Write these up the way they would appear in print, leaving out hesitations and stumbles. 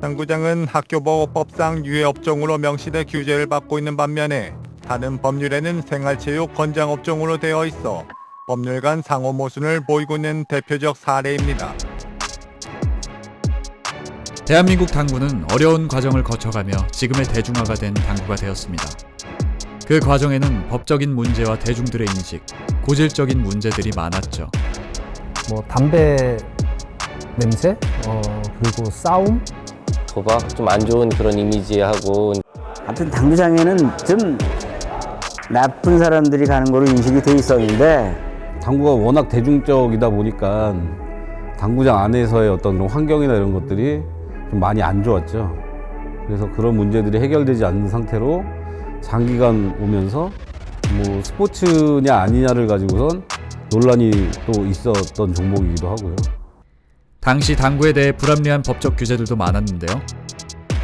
당구장은 학교보호법상 유해업종으로 명시돼 규제를 받고 있는 반면에 다른 법률에는 생활체육 권장업종으로 되어 있어 법률 간 상호 모순을 보이고 있는 대표적 사례입니다. 대한민국 당구는 어려운 과정을 거쳐가며 지금의 대중화가 된 당구가 되었습니다. 그 과정에는 법적인 문제와 대중들의 인식, 고질적인 문제들이 많았죠. 담배 냄새, 그리고 싸움, 도박 좀 안 좋은 그런 이미지하고 하여튼 당구장에는 좀 나쁜 사람들이 가는 거로 인식이 돼 있었는데 당구가 워낙 대중적이다 보니까 당구장 안에서의 어떤 그런 환경이나 이런 것들이 좀 많이 안 좋았죠. 그래서 그런 문제들이 해결되지 않는 상태로 장기간 오면서 스포츠냐 아니냐를 가지고선 논란이 또 있었던 종목이기도 하고요. 당시 당구에 대해 불합리한 법적 규제들도 많았는데요.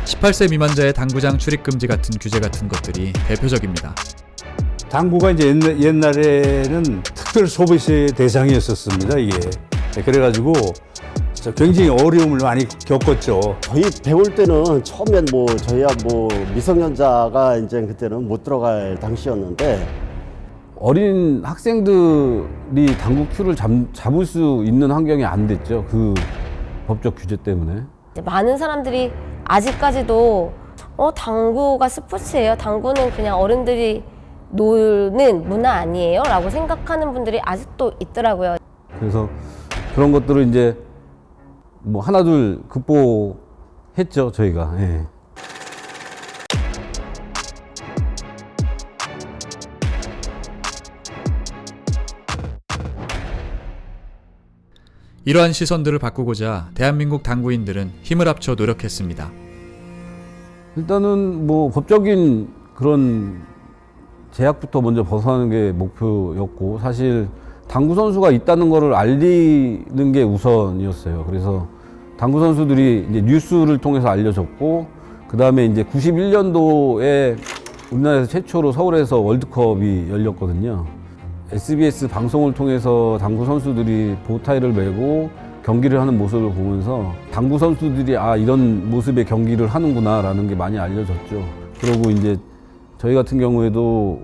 18세 미만자의 당구장 출입 금지 같은 규제 같은 것들이 대표적입니다. 당구가 이제 옛날에는 특별 소비세 대상이었었습니다, 이게. 그래가지고 굉장히 어려움을 많이 겪었죠. 저희 배울 때는 처음엔 저희야 미성년자가 이제 그때는 못 들어갈 당시였는데 어린 학생들이 당구 큐를 잡을 수 있는 환경이 안 됐죠. 그 법적 규제 때문에. 많은 사람들이 아직까지도 당구가 스포츠예요. 당구는 그냥 어른들이 노는 문화 아니에요? 라고 생각하는 분들이 아직도 있더라고요. 그래서 그런 것들을 이제 하나둘 극복했죠, 저희가. 예. 이러한 시선들을 바꾸고자 대한민국 당구인들은 힘을 합쳐 노력했습니다. 일단은 법적인 그런 제약부터 먼저 벗어나는 게 목표였고, 사실 당구 선수가 있다는 것을 알리는 게 우선이었어요. 그래서 당구 선수들이 이제 뉴스를 통해서 알려졌고, 그 다음에 이제 91년도에 우리나라에서 최초로 서울에서 월드컵이 열렸거든요. SBS 방송을 통해서 당구 선수들이 보타이를 메고 경기를 하는 모습을 보면서 당구 선수들이 이런 모습의 경기를 하는구나라는 게 많이 알려졌죠. 그리고 이제 저희 같은 경우에도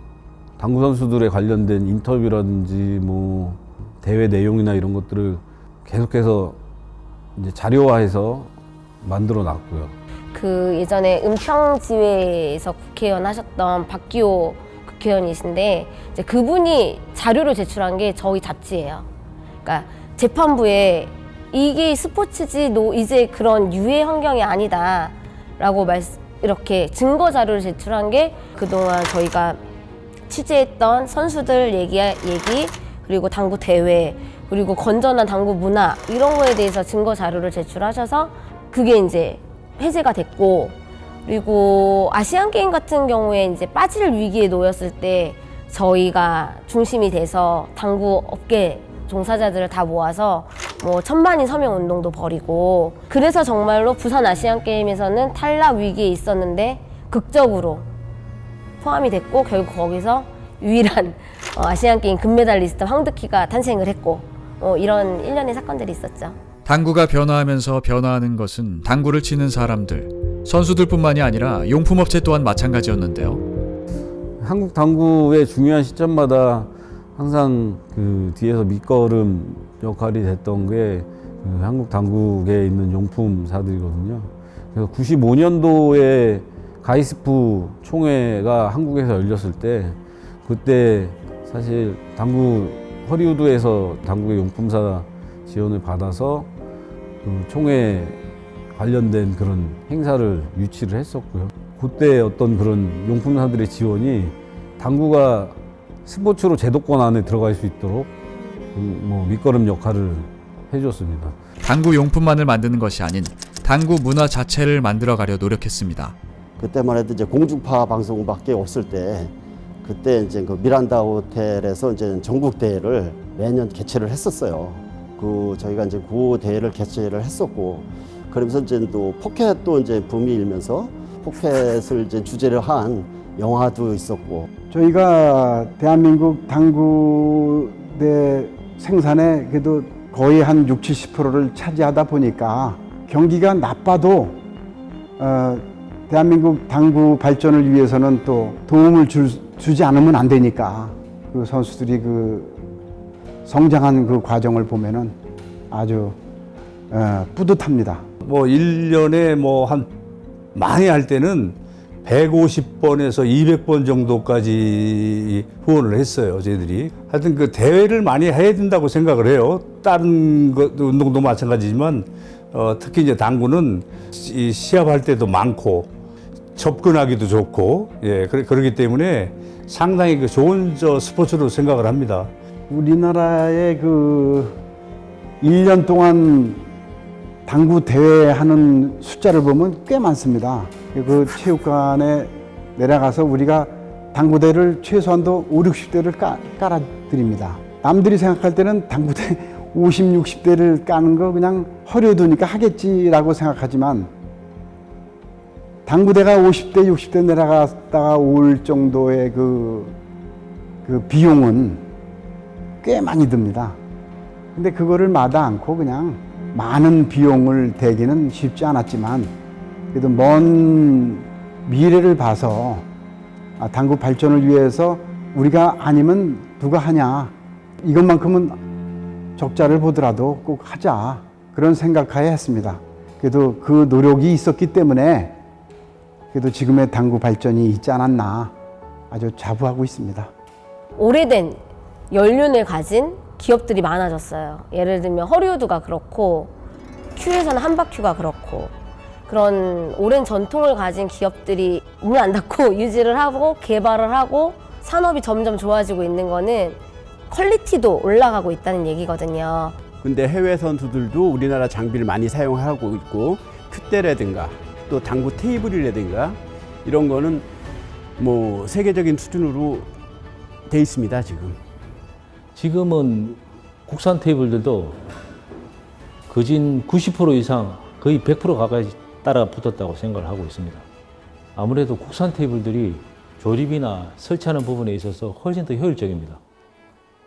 당구 선수들에 관련된 인터뷰라든지 대회 내용이나 이런 것들을 계속해서 이제 자료화해서 만들어 놨고요. 그 예전에 은평지회에서 국회의원 하셨던 박기호 국회의원이신데 이제 그분이 자료를 제출한 게 저희 잡지예요. 그러니까 재판부에 이게 스포츠지 이제 그런 유해 환경이 아니다라고 이렇게 증거 자료를 제출한 게 그동안 저희가 취재했던 선수들 얘기 그리고 당구 대회 그리고 건전한 당구 문화 이런 거에 대해서 증거 자료를 제출하셔서 그게 이제 해제가 됐고, 그리고 아시안 게임 같은 경우에 이제 빠질 위기에 놓였을 때 저희가 중심이 돼서 당구 업계 종사자들을 다 모아서 1000만인 서명 운동도 벌이고, 그래서 정말로 부산 아시안 게임에서는 탈락 위기에 있었는데 극적으로 포함이 됐고, 결국 거기서 유일한 아시안 게임 금메달리스트 황득희가 탄생을 했고, 이런 일련의 사건들이 있었죠. 당구가 변화하면서 변화하는 것은 당구를 치는 사람들, 선수들뿐만이 아니라 용품업체 또한 마찬가지였는데요. 한국 당구의 중요한 시점마다 항상 그 뒤에서 밑거름 역할이 됐던 게 한국 당구계에 있는 용품사들이거든요. 그래서 95년도에 가이스프 총회가 한국에서 열렸을 때, 그때 사실 허리우드에서 당구의 용품사 지원을 받아서 그 총회 관련된 그런 행사를 유치를 했었고요. 그때 어떤 그런 용품사들의 지원이 당구가 스포츠로 제도권 안에 들어갈 수 있도록 밑거름 역할을 해줬습니다. 당구 용품만을 만드는 것이 아닌 당구 문화 자체를 만들어가려 노력했습니다. 그때만 해도 이제 공중파 방송밖에 없을 때 그때 이제 그 미란다 호텔에서 이제 전국 대회를 매년 개최를 했었어요. 저희가 이제 그 대회를 개최를 했었고, 그러면서 이제 또 포켓도 이제 붐이 일면서 포켓을 이제 주제로 한 영화도 있었고. 저희가 대한민국 당구대 생산의 그래도 거의 한 60, 70%를 차지하다 보니까 경기가 나빠도 대한민국 당구 발전을 위해서는 또 도움을 주지 않으면 안 되니까 그 선수들이 그 성장한 그 과정을 보면은 아주 뿌듯합니다. 뭐 1년에 뭐 한 많이 할 때는 150번에서 200번 정도까지 후원을 했어요, 저희들이. 하여튼 그 대회를 많이 해야 된다고 생각을 해요. 다른 운동도 마찬가지지만 특히 이제 당구는 이 시합할 때도 많고 접근하기도 좋고, 예, 그렇기 때문에 상당히 그 좋은 스포츠로 생각을 합니다. 우리나라의 그 1년 동안 당구 대회 하는 숫자를 보면 꽤 많습니다. 그 체육관에 내려가서 우리가 당구대를 최소한도 5, 60대를 깔아드립니다. 남들이 생각할 때는 당구대 50, 60대를 까는 거 그냥 허려두니까 하겠지라고 생각하지만 당구대가 50대, 60대 내려갔다가 올 정도의 그 비용은 꽤 많이 듭니다. 근데 그거를 마다 않고 그냥 많은 비용을 대기는 쉽지 않았지만 그래도 먼 미래를 봐서 당구 발전을 위해서 우리가 아니면 누가 하냐, 이것만큼은 적자를 보더라도 꼭 하자, 그런 생각하에 했습니다. 그래도 그 노력이 있었기 때문에 그래도 지금의 당구 발전이 있지 않았나 아주 자부하고 있습니다. 오래된 연륜을 가진 기업들이 많아졌어요. 예를 들면 허리우드가 그렇고 큐에서는 한바큐가 그렇고, 그런 오랜 전통을 가진 기업들이 문을 안 닫고 유지를 하고 개발을 하고 산업이 점점 좋아지고 있는 거는 퀄리티도 올라가고 있다는 얘기거든요. 근데 해외 선수들도 우리나라 장비를 많이 사용하고 있고, 큐대라든가 또 당구 테이블이라든가 이런 거는 뭐 세계적인 수준으로 돼 있습니다, 지금. 지금은 국산 테이블들도 거진 90% 이상, 거의 100% 가까이 따라 붙었다고 생각을 하고 있습니다. 아무래도 국산 테이블들이 조립이나 설치하는 부분에 있어서 훨씬 더 효율적입니다.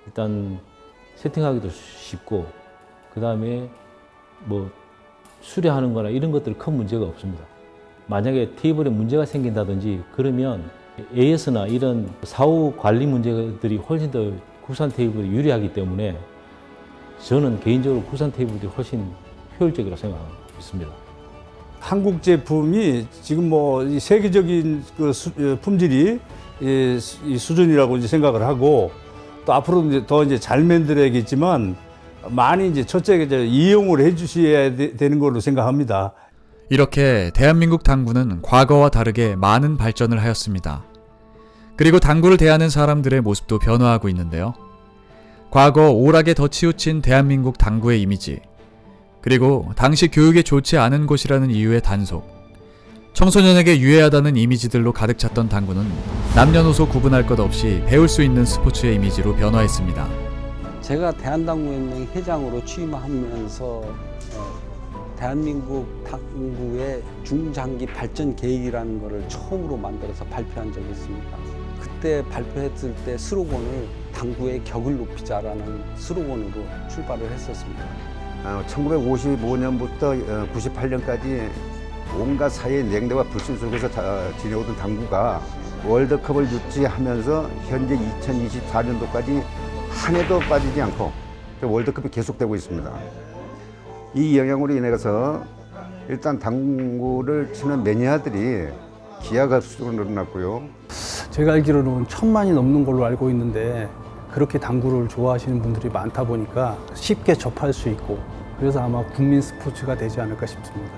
일단 세팅하기도 쉽고, 그 다음에 뭐 수리하는 거나 이런 것들 큰 문제가 없습니다. 만약에 테이블에 문제가 생긴다든지 그러면 AS나 이런 사후 관리 문제들이 훨씬 더 국산 테이블이 유리하기 때문에 저는 개인적으로 국산 테이블이 훨씬 효율적이라고 생각하고 있습니다. 한국 제품이 지금 뭐 이 세계적인 그 품질이 이 수준이라고 이제 생각을 하고, 또 앞으로 이제 더 이제 잘 만들어야겠지만 많이 이제 첫째 이용을 해주셔야 되는 걸로 생각합니다. 이렇게 대한민국 당구는 과거와 다르게 많은 발전을 하였습니다. 그리고 당구를 대하는 사람들의 모습도 변화하고 있는데요. 과거 오락에 더 치우친 대한민국 당구의 이미지, 그리고 당시 교육에 좋지 않은 곳이라는 이유의 단속, 청소년에게 유해하다는 이미지들로 가득 찼던 당구는 남녀노소 구분할 것 없이 배울 수 있는 스포츠의 이미지로 변화했습니다. 제가 대한당구연맹 회장으로 취임하면서 대한민국 당구의 중장기 발전 계획이라는 것을 처음으로 만들어서 발표한 적이 있습니다. 그때 발표했을 때 스로건을 당구의 격을 높이자라는 스로건으로 출발을 했었습니다. 1955년부터 98년까지 온갖 사회의 냉대와 불신 속에서 지내오던 당구가 월드컵을 유치하면서 현재 2024년도까지 한 해도 빠지지 않고 월드컵이 계속되고 있습니다. 이 영향으로 인해서 일단 당구를 치는 매니아들이 기하급수로 늘어났고요. 제가 알기로는 1000만이 넘는 걸로 알고 있는데, 그렇게 당구를 좋아하시는 분들이 많다 보니까 쉽게 접할 수 있고, 그래서 아마 국민 스포츠가 되지 않을까 싶습니다.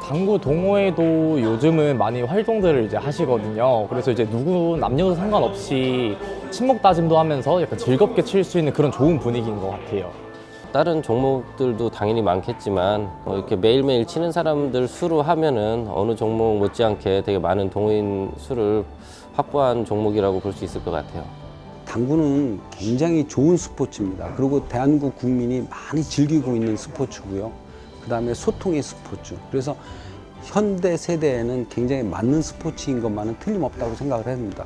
당구 동호회도 요즘은 많이 활동들을 이제 하시거든요. 그래서 이제 누구 남녀 상관없이 친목 다짐도 하면서 약간 즐겁게 칠 수 있는 그런 좋은 분위기인 것 같아요. 다른 종목들도 당연히 많겠지만 이렇게 매일매일 치는 사람들 수로 하면은 어느 종목 못지않게 되게 많은 동호인 수를 확보한 종목이라고 볼 수 있을 것 같아요. 당구는 굉장히 좋은 스포츠입니다. 그리고 대한민국 국민이 많이 즐기고 있는 스포츠고요. 그 다음에 소통의 스포츠. 그래서 현대 세대에는 굉장히 맞는 스포츠인 것만은 틀림없다고 생각을 합니다.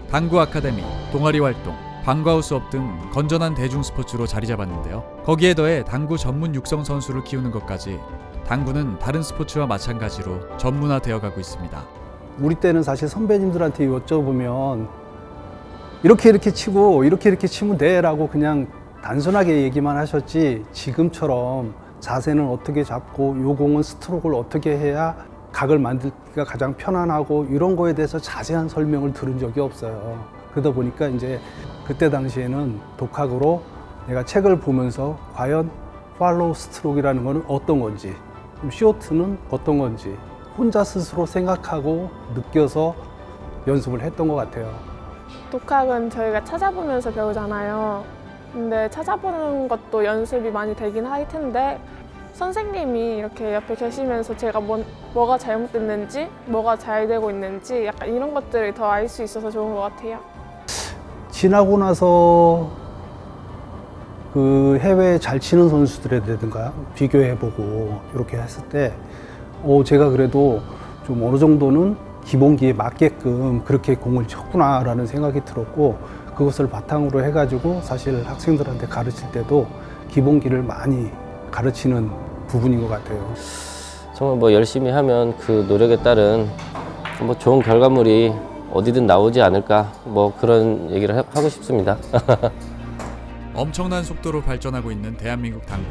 당구 아카데미, 동아리 활동, 방과후 수업 등 건전한 대중 스포츠로 자리 잡았는데요. 거기에 더해 당구 전문 육성 선수를 키우는 것까지 당구는 다른 스포츠와 마찬가지로 전문화되어 가고 있습니다. 우리 때는 사실 선배님들한테 여쭤보면 이렇게 치고 이렇게 치면 돼라고 그냥 단순하게 얘기만 하셨지, 지금처럼 자세는 어떻게 잡고 요 공은 스트로크를 어떻게 해야 각을 만들기가 가장 편안하고 이런 거에 대해서 자세한 설명을 들은 적이 없어요. 그러다 보니까 이제 그때 당시에는 독학으로 내가 책을 보면서 과연 팔로우 스트로크라는 거는 어떤 건지, 쇼트는 어떤 건지 혼자 스스로 생각하고 느껴서 연습을 했던 것 같아요. 독학은 저희가 찾아보면서 배우잖아요. 근데 찾아보는 것도 연습이 많이 되긴 할 텐데 선생님이 이렇게 옆에 계시면서 제가 뭐가 잘못됐는지, 뭐가 잘 되고 있는지 약간 이런 것들을 더 알 수 있어서 좋은 것 같아요. 지나고 나서 그 해외에 잘 치는 선수들이라든가 비교해보고 이렇게 했을 때 제가 그래도 좀 어느 정도는 기본기에 맞게끔 그렇게 공을 쳤구나라는 생각이 들었고, 그것을 바탕으로 해가지고 사실 학생들한테 가르칠 때도 기본기를 많이 가르치는 부분인 것 같아요. 정말 뭐 열심히 하면 그 노력에 따른 뭐 좋은 결과물이 어디든 나오지 않을까, 뭐 그런 얘기를 하고 싶습니다. 엄청난 속도로 발전하고 있는 대한민국 당구.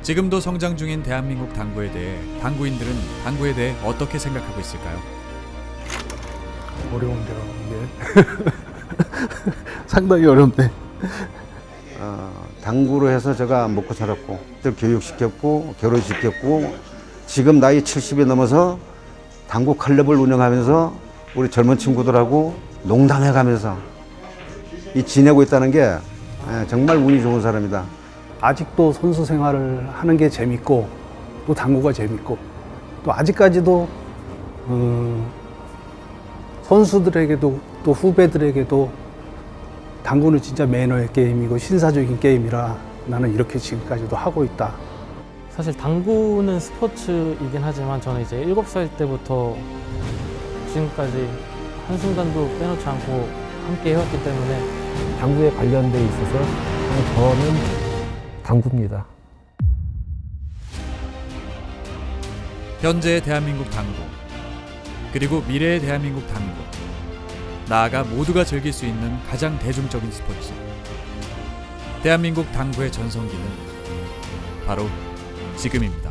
지금도 성장 중인 대한민국 당구에 대해 당구인들은 당구에 대해 어떻게 생각하고 있을까요? 어려운데요, 이게. 상당히 어렵네. 당구로 해서 제가 먹고 살았고, 교육시켰고, 결혼시켰고, 지금 나이 70이 넘어서 당구 클럽을 운영하면서 우리 젊은 친구들하고 농담해가면서 지내고 있다는 게 정말 운이 좋은 사람이다. 아직도 선수 생활을 하는 게 재밌고, 또 당구가 재밌고, 또 아직까지도 선수들에게도 또 후배들에게도 당구는 진짜 매너의 게임이고 신사적인 게임이라 나는 이렇게 지금까지도 하고 있다. 사실 당구는 스포츠이긴 하지만 저는 이제 7살 때부터 지금까지 한순간도 빼놓지 않고 함께 해왔기 때문에 당구에 관련돼 있어서 저는 당구입니다. 현재의 대한민국 당구, 그리고 미래의 대한민국 당구, 나아가 모두가 즐길 수 있는 가장 대중적인 스포츠. 대한민국 당구의 전성기는 바로 지금입니다.